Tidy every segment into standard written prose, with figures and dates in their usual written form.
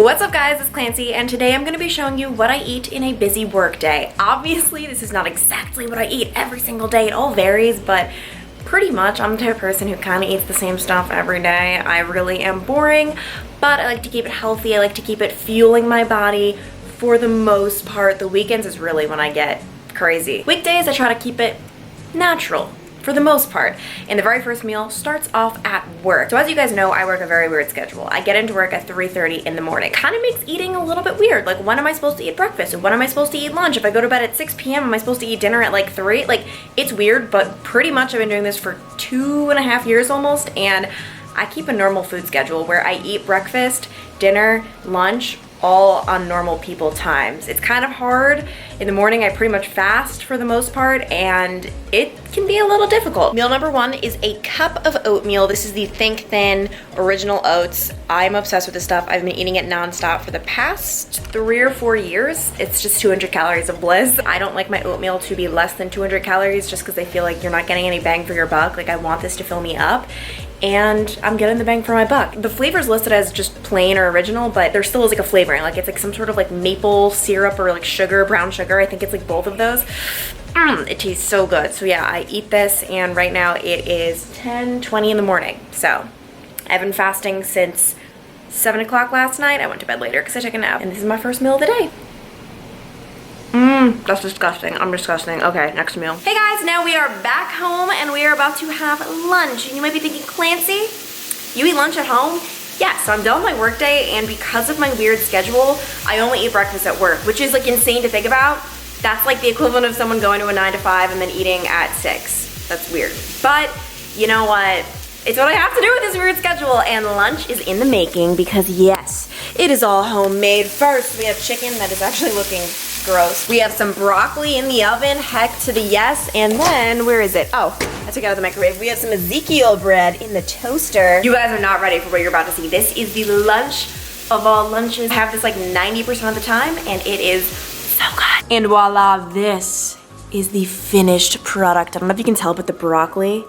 What's up guys, it's Clancy, and today I'm gonna be showing you what I eat in a busy work day. Obviously, this is not exactly what I eat every single day, it all varies, but pretty much I'm the type of person who kind of eats the same stuff every day. I really am boring, but I like to keep it healthy, I like to keep it fueling my body for the most part. The weekends is really when I get crazy. Weekdays, I try to keep it natural. For the most part. And the very first meal starts off at work. So as you guys know, I work a very weird schedule. I get into work at 3:30 in the morning. Kind of makes eating a little bit weird. Like, when am I supposed to eat breakfast? And when am I supposed to eat lunch? If I go to bed at 6 p.m., am I supposed to eat dinner at like 3? Like, it's weird, but pretty much I've been doing this for 2.5 years almost, and I keep a normal food schedule where I eat breakfast, dinner, lunch, all on normal people times. It's kind of hard. In the morning, I pretty much fast for the most part, and it can be a little difficult. Meal number one is a cup of oatmeal. This is the Think Thin Original Oats. I'm obsessed with this stuff. I've been eating it nonstop for the past 3 or 4 years. It's just 200 calories of bliss. I don't like my oatmeal to be less than 200 calories just because I feel like you're not getting any bang for your buck. Like, I want this to fill me up, and I'm getting the bang for my buck. The flavor is listed as just plain or original, but there still is like a flavoring. Like, it's like some sort of like maple syrup or like sugar, brown sugar. I think it's like both of those. It tastes so good. So yeah, I eat this, and right now it is 10:20 in the morning. So I've been fasting since 7 o'clock last night. I went to bed later because I took a nap, and this is my first meal of the day. That's disgusting. I'm disgusting. Okay, next meal. Hey guys, now we are back home and we are about to have lunch. And you might be thinking, Clancy, you eat lunch at home? Yes, so I'm done with my work day, and because of my weird schedule, I only eat breakfast at work, which is like insane to think about. That's like the equivalent of someone going to a 9 to 5 and then eating at 6. That's weird. But you know what? It's what I have to do with this weird schedule, and lunch is in the making because yes, it is all homemade. First, we have chicken that is actually looking gross. We have some broccoli in the oven, heck to the yes, and then, where is it? Oh, I took it out of the microwave. We have some Ezekiel bread in the toaster. You guys are not ready for what you're about to see. This is the lunch of all lunches. I have this like 90% of the time, and it is so good. And voila, this is the finished product. I don't know if you can tell, but the broccoli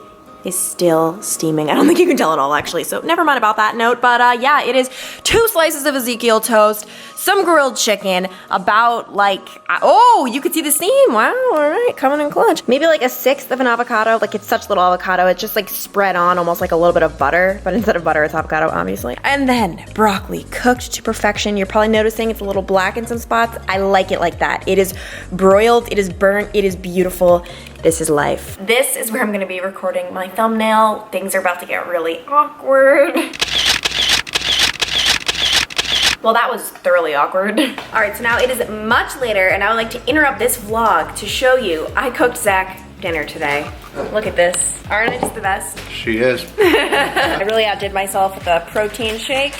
is still steaming. I don't think you can tell at all, actually, so never mind about that note. But yeah, it is 2 slices of Ezekiel toast, some grilled chicken, about like, oh, you could see the steam. Wow, all right, coming in clutch. Maybe like 1/6 of an avocado. Like, it's such little avocado, it's just like spread on almost like a little bit of butter, but instead of butter, it's avocado, obviously. And then broccoli cooked to perfection. You're probably noticing it's a little black in some spots. I like it like that. It is broiled, it is burnt, it is beautiful. This is life. This is where I'm gonna be recording my thumbnail. Things are about to get really awkward. Well, that was thoroughly awkward. All right, so now it is much later, and I would like to interrupt this vlog to show you I cooked Zach dinner today. Look at this. Aren't I just the best? She is. I really outdid myself with a protein shake.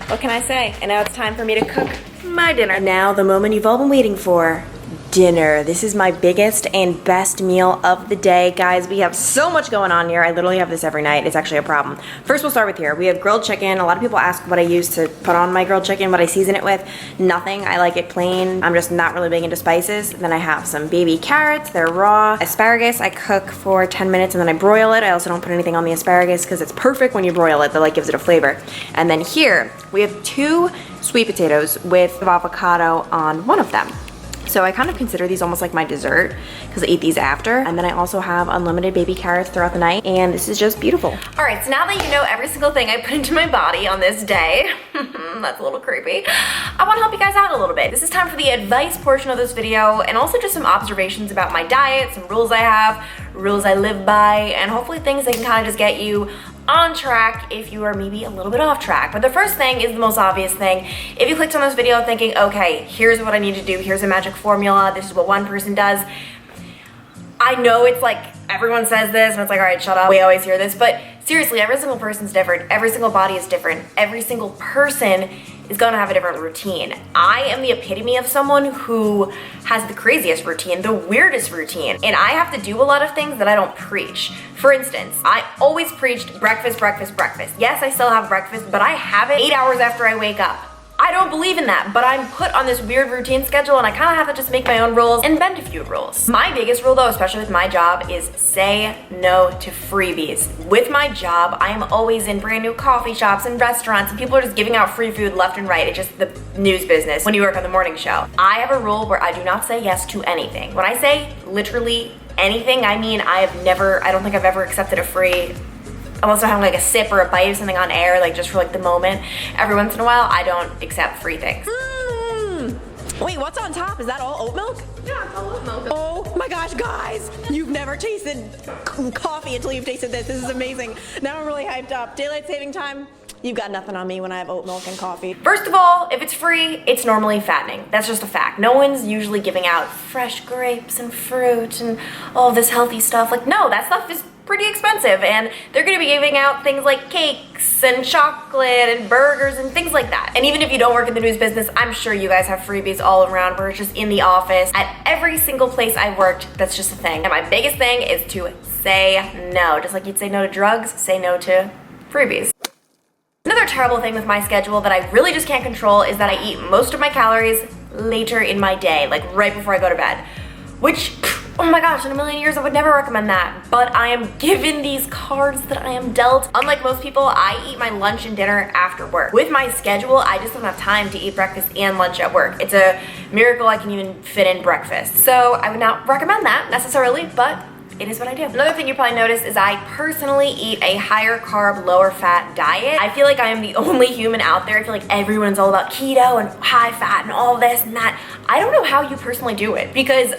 What can I say? And now it's time for me to cook my dinner. Now, the moment you've all been waiting for. Dinner. This is my biggest and best meal of the day. Guys, we have so much going on here. I literally have this every night. It's actually a problem. First, we'll start with here. We have grilled chicken. A lot of people ask what I use to put on my grilled chicken, what I season it with. Nothing. I like it plain. I'm just not really big into spices. Then I have some baby carrots. They're raw. Asparagus, I cook for 10 minutes and then I broil it. I also don't put anything on the asparagus because it's perfect when you broil it. That like gives it a flavor. And then here, we have 2 sweet potatoes with avocado on one of them. So I kind of consider these almost like my dessert because I eat these after. And then I also have unlimited baby carrots throughout the night, and this is just beautiful. All right, so now that you know every single thing I put into my body on this day, that's a little creepy, I want to help you guys out a little bit. This is time for the advice portion of this video, and also just some observations about my diet, some rules I have, rules I live by, and hopefully things that can kind of just get you on track if you are maybe a little bit off track. But the first thing is the most obvious thing. If you clicked on this video thinking, okay, here's what I need to do, here's a magic formula, this is what one person does. I know it's like, everyone says this and it's like, all right, shut up, we always hear this, but seriously, every single person's different, every single body is different, every single person is gonna have a different routine. I am the epitome of someone who has the craziest routine, the weirdest routine, and I have to do a lot of things that I don't preach. For instance, I always preached breakfast, breakfast, breakfast. Yes, I still have breakfast, but I have it 8 hours after I wake up. I don't believe in that, but I'm put on this weird routine schedule and I kind of have to just make my own rules and bend a few rules. My biggest rule though, especially with my job, is say no to freebies. With my job, I am always in brand new coffee shops and restaurants and people are just giving out free food left and right. It's just the news business when you work on the morning show. I have a rule where I do not say yes to anything. When I say literally anything, I mean I don't think I've ever accepted a free, unless I'm having like a sip or a bite of something on air, like just for like the moment. Every once in a while, I don't accept free things. Wait, what's on top? Is that all oat milk? Yeah, it's all oat milk. Oh my gosh, guys! You've never tasted coffee until you've tasted this. This is amazing. Now I'm really hyped up. Daylight saving time, you've got nothing on me when I have oat milk and coffee. First of all, if it's free, it's normally fattening. That's just a fact. No one's usually giving out fresh grapes and fruit and all this healthy stuff. Like, no, that stuff is pretty expensive, and they're gonna be giving out things like cakes and chocolate and burgers and things like that. And even if you don't work in the news business, I'm sure you guys have freebies all around where it's just in the office. At every single place I've worked, that's just a thing. And my biggest thing is to say no. Just like you'd say no to drugs, say no to freebies. Another terrible thing with my schedule that I really just can't control is that I eat most of my calories later in my day, like right before I go to bed, which, oh my gosh, in a million years I would never recommend that, but I am given these cards that I am dealt. Unlike most people, I eat my lunch and dinner after work. With my schedule, I just don't have time to eat breakfast and lunch at work. It's a miracle I can even fit in breakfast. So I would not recommend that necessarily, but it is what I do. Another thing you probably noticed is I personally eat a higher carb, lower fat diet. I feel like I am the only human out there. I feel like everyone's all about keto and high fat and all this and that. I don't know how you personally do it because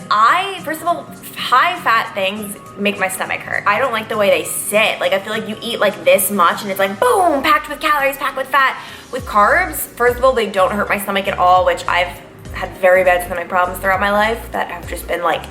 first of all, high fat things make my stomach hurt. I don't like the way they sit. Like I feel like you eat like this much and it's like boom, packed with calories, packed with fat. With carbs, first of all, they don't hurt my stomach at all, which I've had very bad stomach problems throughout my life that have just been like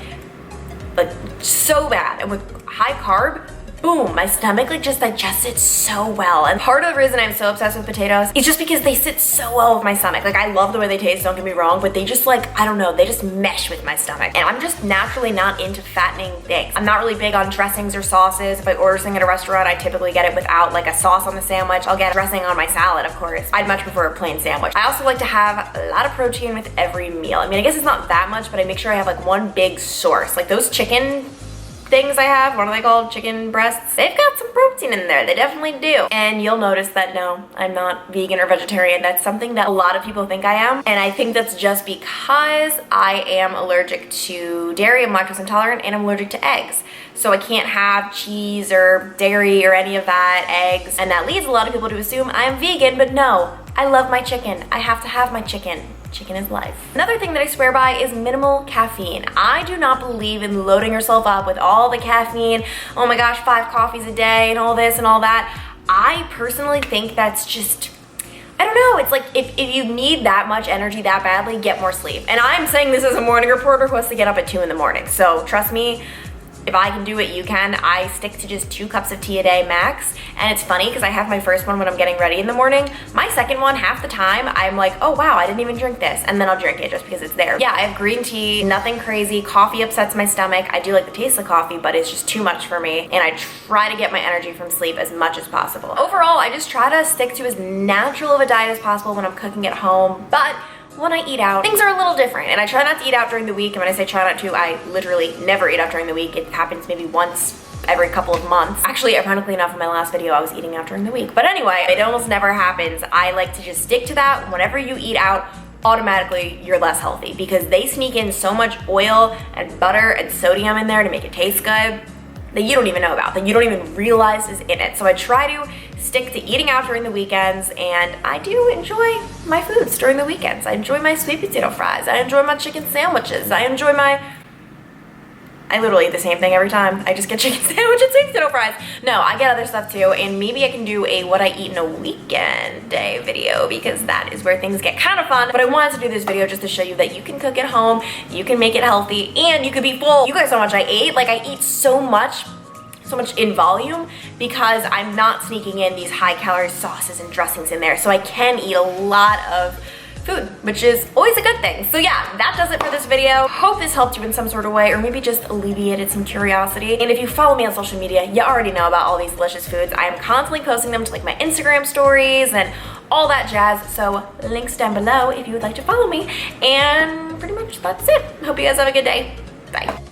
so bad. And with high carb, boom, my stomach like just digests it so well. And part of the reason I'm so obsessed with potatoes is just because they sit so well with my stomach. Like I love the way they taste, don't get me wrong, but they just like, I don't know, they just mesh with my stomach. And I'm just naturally not into fattening things. I'm not really big on dressings or sauces. If I order something at a restaurant, I typically get it without like a sauce on the sandwich. I'll get dressing on my salad, of course. I'd much prefer a plain sandwich. I also like to have a lot of protein with every meal. I mean, I guess it's not that much, but I make sure I have like one big source. Like those chicken things I have, what are they called? Chicken breasts? They've got some protein in there. They definitely do. And you'll notice that no, I'm not vegan or vegetarian. That's something that a lot of people think I am. And I think that's just because I am allergic to dairy, I'm lactose intolerant, and I'm allergic to eggs. So I can't have cheese or dairy or any of that, eggs. And that leads a lot of people to assume I'm vegan, but no, I love my chicken. I have to have my chicken. Chicken is life. Another thing that I swear by is minimal caffeine. I do not believe in loading yourself up with all the caffeine. Oh my gosh, 5 coffees a day and all this and all that. I personally think that's just, I don't know, it's like if you need that much energy that badly, get more sleep. And I'm saying this as a morning reporter who has to get up at 2 in the morning. So trust me, if I can do it, you can. I stick to just 2 cups of tea a day max. And it's funny because I have my first one when I'm getting ready in the morning. My second one, half the time, I'm like, oh wow, I didn't even drink this. And then I'll drink it just because it's there. Yeah, I have green tea, nothing crazy. Coffee upsets my stomach. I do like the taste of coffee, but it's just too much for me. And I try to get my energy from sleep as much as possible. Overall, I just try to stick to as natural of a diet as possible when I'm cooking at home. But when I eat out, things are a little different, and I try not to eat out during the week. And when I say try not to, I literally never eat out during the week. It happens maybe once every couple of months. Actually, ironically enough, in my last video, I was eating out during the week. But anyway, it almost never happens. I like to just stick to that. Whenever you eat out, automatically you're less healthy because they sneak in so much oil and butter and sodium in there to make it taste good that you don't even know about, that you don't even realize is in it. So I try to stick to eating out during the weekends, and I do enjoy my foods during the weekends. I enjoy my sweet potato fries. I enjoy my chicken sandwiches. I literally eat the same thing every time. I just get chicken sandwich and sweet potato fries. No, I get other stuff too, and maybe I can do a what I eat in a weekend day video because that is where things get kind of fun. But I wanted to do this video just to show you that you can cook at home, you can make it healthy, and you can be full. You guys know how much I ate. Like I eat so much in volume because I'm not sneaking in these high calorie sauces and dressings in there. So I can eat a lot of food, which is always a good thing. So yeah, that does it for this video. Hope this helped you in some sort of way, or maybe just alleviated some curiosity. And if you follow me on social media, you already know about all these delicious foods. I am constantly posting them to like my Instagram stories and all that jazz. So links down below if you would like to follow me. And pretty much that's it. Hope you guys have a good day. Bye.